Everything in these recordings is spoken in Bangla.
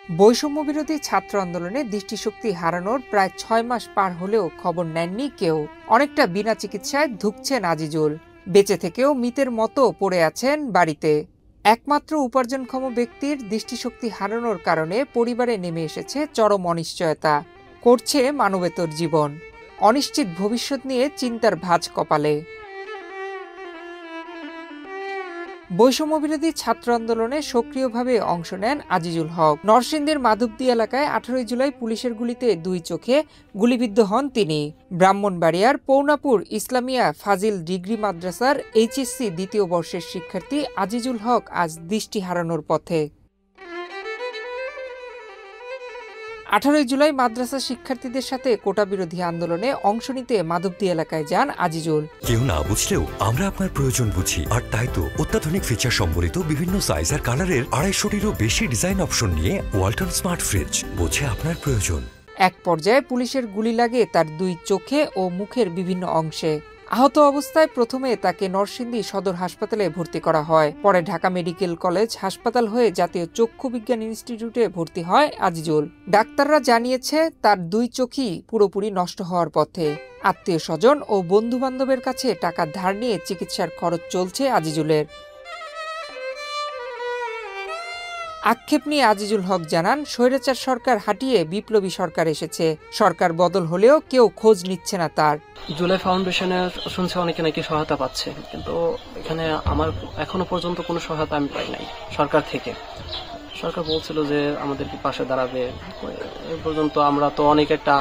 বৈষম্যবিরোধী ছাত্র আন্দোলনে দৃষ্টিশক্তি হারানোর প্রায় ৬ মাস পার হলেও খবর নেননি কেউ। অনেকটা বিনা চিকিৎসায় ধুঁকছেন আজিজুল। বেঁচে থেকেও মৃতের মতো পড়ে আছেন বাড়িতে। একমাত্র উপার্জনক্ষম ব্যক্তির দৃষ্টিশক্তি হারানোর কারণে পরিবারে নেমে এসেছে চরম অনিশ্চয়তা। করছে মানবেতর জীবন। অনিশ্চিত ভবিষ্যৎ নিয়ে চিন্তার ভাঁজ কপালে। বৈষম্যবিরোধী ছাত্র আন্দোলনে সক্রিয়ভাবে অংশ নেন আজিজুল হক। নরসিংদীর মাধবদী এলাকায় ১৮ জুলাই পুলিশের গুলিতে ২ চোখে গুলিবিদ্ধ হন তিনি। ব্রাহ্মণবাড়িয়ার পৌনাপুর ইসলামিয়া ফাজিল ডিগ্রি মাদ্রাসার এইচএসসি দ্বিতীয় বর্ষের শিক্ষার্থী আজিজুল হক আজ দৃষ্টি হারানোর পথে। ১৮ জুলাই মাদ্রাসা শিক্ষার্থীদের সাথে কোটা বিরোধী আন্দোলনে অংশ নিতে মাধবদী এলাকায় যান আজিজুল। কেউ না বুঝলেও আমরা আপনার প্রয়োজন বুঝি, আর তাই তো অত্যাধুনিক ফিচার সম্বলিত বিভিন্ন সাইজ আর কালারের ২৫০টিরও বেশি ডিজাইন অপশন নিয়ে ওয়ালটন স্মার্ট ফ্রিজ বোঝে আপনার প্রয়োজন। এক পর্যায়ে পুলিশের গুলি লাগে তার ২ চোখে ও মুখের বিভিন্ন অংশে। আহত অবস্থায় প্রথমে তাকে নরসিংদী সদর হাসপাতালে ভর্তি করা হয়। পরে ঢাকা মেডিকেল কলেজ হাসপাতাল হয়ে জাতীয় চক্ষু বিজ্ঞান ইনস্টিটিউটে ভর্তি হয় আজিজুল। ডাক্তাররা জানিয়েছে তার ২ চোখই পুরোপুরি নষ্ট হওয়ার পথে। আত্মীয় স্বজন ও বন্ধু বান্ধবের কাছে টাকা ধার নিয়ে চিকিৎসার খরচ চলছে আজিজুলের। আক্ষেপ নিয়ে আজিজুল হক জানান, স্বৈরাচার সরকার হাঁটিয়ে বিপ্লবী সরকার এসেছে। সরকার বদল হলেও কেউ খোঁজ নিচ্ছে না তার। জুলাই ফাউন্ডেশনের শুনছে অনেকে নাকি সহায়তা পাচ্ছে, কিন্তু এখানে আমার এখনো পর্যন্ত কোনো সহায়তা আমি পাই নাই সরকার থেকে। সরকার বলছিল যে আমাদেরকে পাশে দাঁড়াবে, এ পর্যন্ত আমরা তো অনেক একটা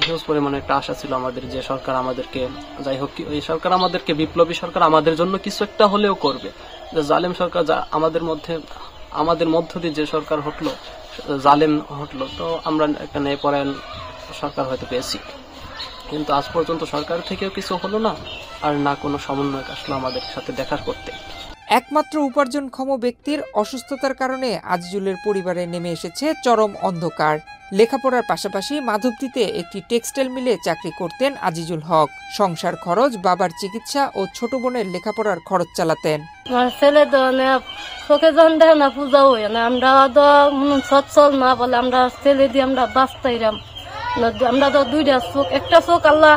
হিউজ পরিমাণে একটা আশা ছিল আমাদের যে সরকার আমাদেরকে, যাই হোক এই সরকার আমাদেরকে, বিপ্লবী সরকার আমাদের জন্য কিছু একটা হলেও করবে। যে জালেম সরকার আমাদের মধ্য দিয়ে যে সরকার হটলো, জালেম হটলো, তো আমরা এখানে পরে সরকার হয়তো পেয়েছি, কিন্তু আজ পর্যন্ত সরকার থেকেও কিছু হলো না, আর না কোনো সমন্বয় আসলো আমাদের সাথে দেখা করতে। একমাত্র উপার্জনক্ষম ব্যক্তির অসুস্থতার কারণে আজিজুলের পরিবারে নেমে এসেছে চরম অন্ধকার। লেখাপড়ার পাশাপাশি মাধবদীতে একটি টেক্সটাইল মিলে চাকরি করতেন আজিজুল হক। সংসার খরচ, বাবার চিকিৎসা ও ছোট বোনের লেখাপড়ার খরচ চালাতেন। আমার ছেলে তো চোখে জন দেখে না, পূজা হই না, আমরা তো সচ্ছল না বলে আমরা ছেলে দিয়ে আমরা বাঁচতাইরাম। আমরা তো 2টা চোখ, একটা চোখ আল্লাহ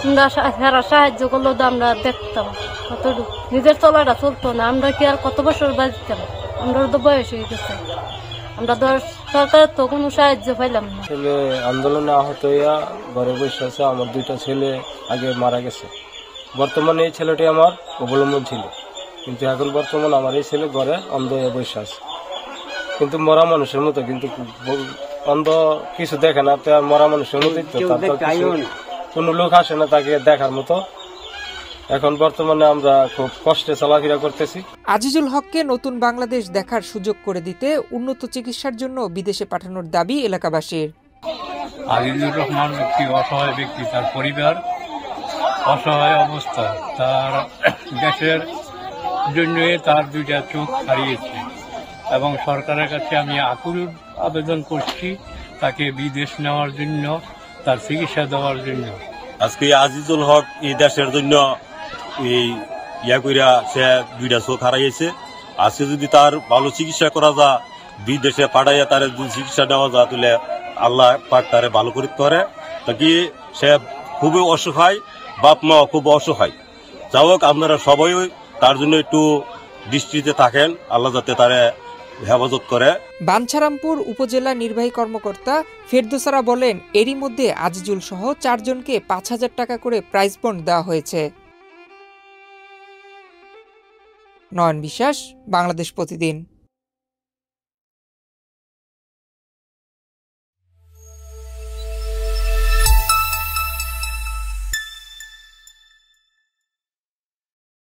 আমরা সাহায্য করলো তো আমরা দেখতাম, কতটুকু নিজের চলাটা চলতো না। আমরা কি আর কত বছর বাঁচতাম? আমরা তো বয়স হয়ে গেছে, আমরা তো সরকার তো কোনো সাহায্য পাইলাম না। ছেলে আন্দোলনে আহত হইয়া ঘরে বসে আছে। আমার 2টা ছেলে আগে মারা গেছে। বর্তমানে এই ছেলেটি আমার অবলম্বন ছিল, কিন্তু এখন বর্তমানে আমার এই ছেলে ঘরে অন্ধ হয়ে বসে আছে, কিন্তু মরা মানুষের মতো, কিন্তু অন্ধ কিছু দেখে না, আর মরা মানুষের মতোই তো, কোনো লোক আসে না তাকে দেখার মতো। এখন বর্তমানে আমরা খুব কষ্টে চলাফেরা করতেছি। আজিজুল হককে নতুন বাংলাদেশ দেখার সুযোগ করে দিতে উন্নত চিকিৎসার জন্য বিদেশে পাঠানোর দাবি এলাকাবাসীর। আজিজুর রহমান একটি অসহায় ব্যক্তি, তার পরিবার অসহায় অবস্থা, তার দেশের জন্য তার 2টা চোখ হারিয়েছে, এবং সরকারের কাছে আমি আকুল আবেদন করছি তাকে বিদেশ নেওয়ার জন্য, তার চিকিৎসা দেওয়ার জন্য। আজকে আজিজুল হক এই দেশের জন্য এই কইরা সে 2টা চোখ হারাইছে। আজকে যদি তার ভালো চিকিৎসা করা যায়, বিদেশে পাঠাইয়া তার চিকিৎসা নেওয়া যায়, তাহলে আল্লাহ পাক তারে ভালো করতে পারে। তাকে সে খুবই অসহায়, বাপ মা খুব অসহায়। যাই হোক, আপনারা সবাই তার জন্য একটু দৃষ্টিতে থাকেন, আল্লাহ যাতে তারে হেফাজত করে। বাঞ্ছারামপুর উপজেলা নির্বাহী কর্মকর্তা ফেরদৌসারা বলেন, এরই মধ্যে আজিজুল সহ 4 জনকে 5,000 টাকা করে প্রাইজ বন্ড দেওয়া হয়েছে। নয়ন বিশ্বাস, বাংলাদেশ প্রতিদিন।